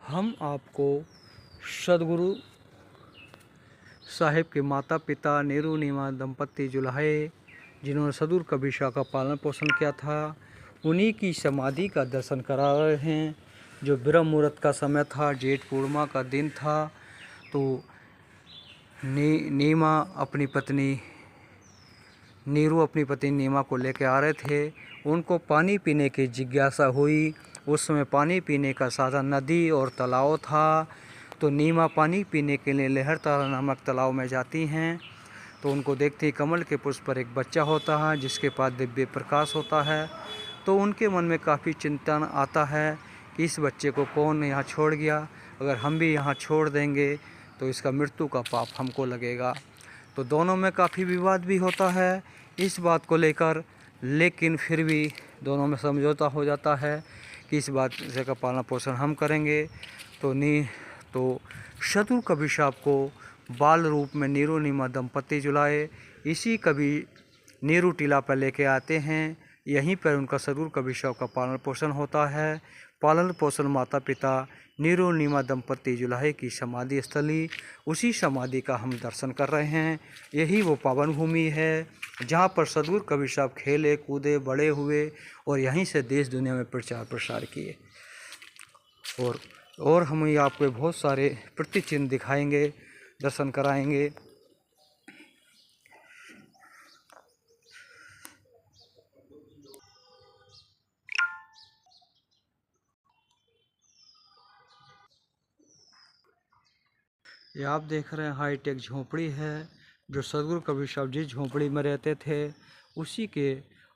हम आपको सदगुरु साहिब के माता पिता नेहरू नीमा दंपत्ति जुलाहे, जिन्होंने सदगुरु कबीर शाह का पालन पोषण किया था, उन्हीं की समाधि का दर्शन करा रहे हैं। जो ब्रह्म मुहूर्त का समय था, जेठ पूर्णिमा का दिन था, तो नीमा अपनी पत्नी नीरू अपनी पत्नी नीमा को लेकर आ रहे थे। उनको पानी पीने की जिज्ञासा हुई। उस समय पानी पीने का साधन नदी और तालाब था। तो नीमा पानी पीने के लिए लहरतारा नामक तालाब में जाती हैं। तो उनको देखते ही कमल के पुष्प पर एक बच्चा होता है, जिसके पास दिव्य प्रकाश होता है। तो उनके मन में काफ़ी चिंतन आता है कि इस बच्चे को कौन यहाँ छोड़ गया, अगर हम भी यहाँ छोड़ देंगे तो इसका मृत्यु का पाप हमको लगेगा। तो दोनों में काफ़ी विवाद भी होता है इस बात को लेकर, लेकिन फिर भी दोनों में समझौता हो जाता है कि इस बात से का पालन पोषण हम करेंगे। तो सदगुरु कबीर साहब को बाल रूप में नीरू नीमा दंपत्ति जुलाए इसी कभी नीरू टीला पर लेके आते हैं। यहीं पर उनका सदगुरु कबीर साहब का पालन पोषण होता है। पालन पोषण माता पिता नीरू नीमा दंपत्ति जुलाहे की समाधि स्थली, उसी समाधि का हम दर्शन कर रहे हैं। यही वो पावन भूमि है जहाँ पर सदगुरु कबीर साहब खेले कूदे बड़े हुए और यहीं से देश दुनिया में प्रचार प्रसार किए। और हम ये आपको बहुत सारे प्रतिचिन्ह दिखाएंगे, दर्शन कराएंगे। ये आप देख रहे हैं हाईटेक झोपड़ी है, जो सदगुरु कबीर साहब जिस झोपड़ी में रहते थे उसी के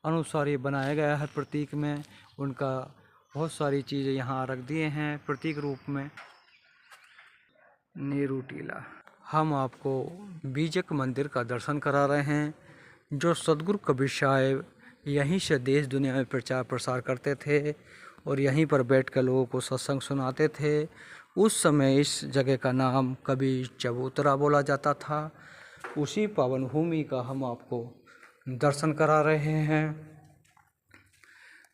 अनुसार ये बनाया गया है। प्रतीक में उनका बहुत सारी चीज़ें यहाँ रख दिए हैं प्रतीक रूप में। नीरू टीला, हम आपको बीजक मंदिर का दर्शन करा रहे हैं, जो सदगुरु कबीर साहब यहीं से देश दुनिया में प्रचार प्रसार करते थे और यहीं पर बैठकर लोगों को सत्संग सुनाते थे। उस समय इस जगह का नाम कबीर चबूतरा बोला जाता था। उसी पावन भूमि का हम आपको दर्शन करा रहे हैं।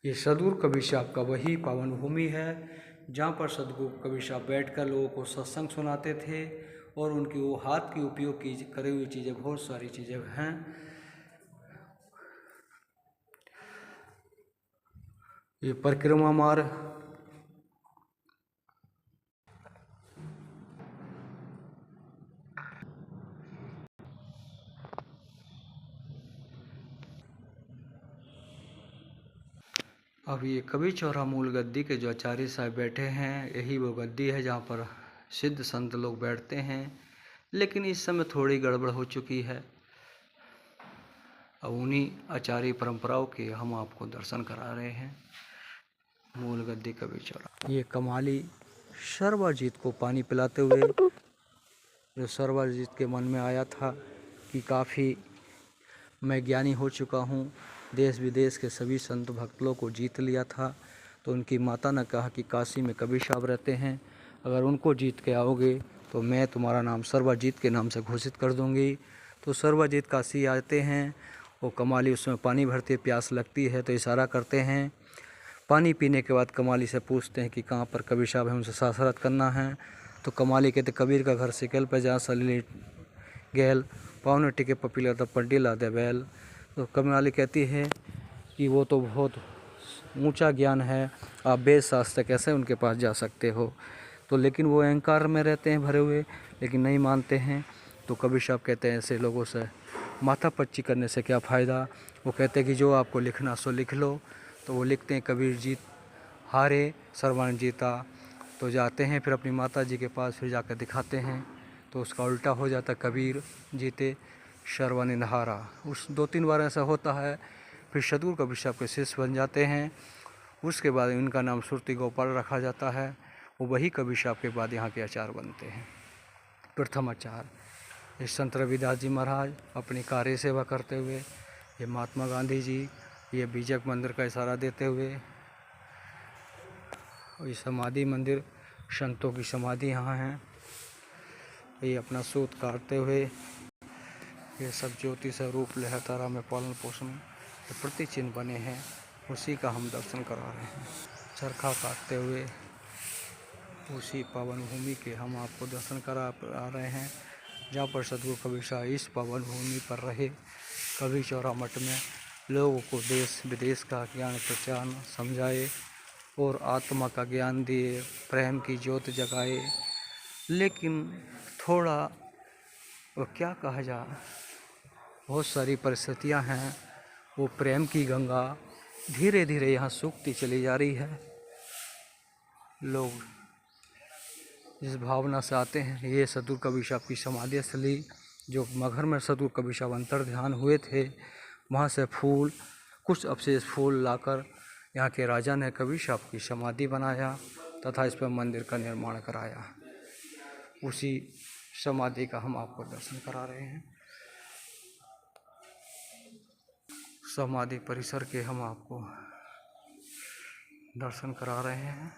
ये सदगुरु कबीर साहब का वही पावन भूमि है जहाँ पर सदगुरु कबीर साहब बैठकर लोगों को सत्संग सुनाते थे और उनकी वो हाथ की उपयोग की करी हुई चीज़ें बहुत सारी चीज़ें हैं। ये परिक्रमा मार्ग, अब ये कबीर चौरा मूल गद्दी के जो आचार्य साहब बैठे हैं, यही वो गद्दी है जहाँ पर सिद्ध संत लोग बैठते हैं। लेकिन इस समय थोड़ी गड़बड़ हो चुकी है। अब उन्हीं आचार्य परंपराओं के हम आपको दर्शन करा रहे हैं। मूल गद्दी कबीर चौरा, ये कमाली सर्वजीत को पानी पिलाते हुए, जो सर्वजीत के मन में आया था कि काफ़ी मैं ज्ञानी हो चुका हूँ, देश विदेश के सभी संत भक्त लोगों को जीत लिया था। तो उनकी माता ने कहा कि काशी में कबीर साहब रहते हैं, अगर उनको जीत के आओगे तो मैं तुम्हारा नाम सर्वजीत के नाम से घोषित कर दूंगी। तो सर्वजीत काशी आते हैं, वो कमाली उसमें पानी भरते, प्यास लगती है तो इशारा करते हैं। पानी पीने के बाद कमाली से पूछते हैं कि कहाँ पर कबीर साहब है, उनसे सासरत करना है। तो कमाली कहते कबीर का घर सिकल पर जहाँ सली गैल पावन टिके पपीला तब पंडी ला दे बैल। तो कमाली कहती है कि वो तो बहुत ऊंचा ज्ञान है, आप वेद शास्त्र कैसे उनके पास जा सकते हो। तो लेकिन वो अहंकार में रहते हैं भरे हुए, लेकिन नहीं मानते हैं। तो कबीर साहब कहते हैं ऐसे लोगों से माथा पच्ची करने से क्या फ़ायदा। वो कहते हैं कि जो आपको लिखना सो लिख लो। तो वो लिखते हैं कबीर जीत हारे सर्वान जीता। तो जाते हैं फिर अपनी माता जी के पास, फिर जाकर दिखाते हैं तो उसका उल्टा हो जाता, कबीर जीते सर्वान हारा। उस 2-3 बार ऐसा होता है। फिर सदगुरु कबीर साहब के शिष्य बन जाते हैं। उसके बाद इनका नाम सुरती गोपाल रखा जाता है। वो वही कबीर साहब के बाद यहाँ के आचार्य बनते हैं, प्रथम आचार्य। इस संत रविदास जी महाराज अपनी कार्य सेवा करते हुए, ये महात्मा गांधी जी, ये बीजक मंदिर का इशारा देते हुए, ये समाधि मंदिर संतों की समाधि यहाँ है। ये अपना सूत काटते हुए, ये सब ज्योति स्वरूप लहरतारा में पालन पोषण प्रतिचिन्ह बने हैं, उसी का हम दर्शन करा रहे हैं। चरखा काटते हुए उसी पावन भूमि के हम आपको दर्शन करा रहे हैं, जहाँ पर सद्गुरु कबीर साहब इस पावन भूमि पर रहे। कबीर चौरा मठ में लोगों को देश विदेश का ज्ञान प्रचार समझाए और आत्मा का ज्ञान दिए, प्रेम की ज्योत जगाए। लेकिन थोड़ा वो क्या कहा जाए, बहुत सारी परिस्थितियां हैं। वो प्रेम की गंगा धीरे धीरे यहाँ सूखती चली जा रही है। लोग जिस भावना से आते हैं, ये सद्गुरु कबीर साहब की समाधि स्थली जो मगहर में सद्गुरु कबीर साहब अंतर ध्यान हुए थे, वहाँ से फूल, कुछ अवशेष फूल लाकर यहाँ के राजा ने कबीर साहब की समाधि बनाया तथा इस पर मंदिर का निर्माण कराया। उसी समाधि का हम आपको दर्शन करा रहे हैं। समाधि परिसर के हम आपको दर्शन करा रहे हैं।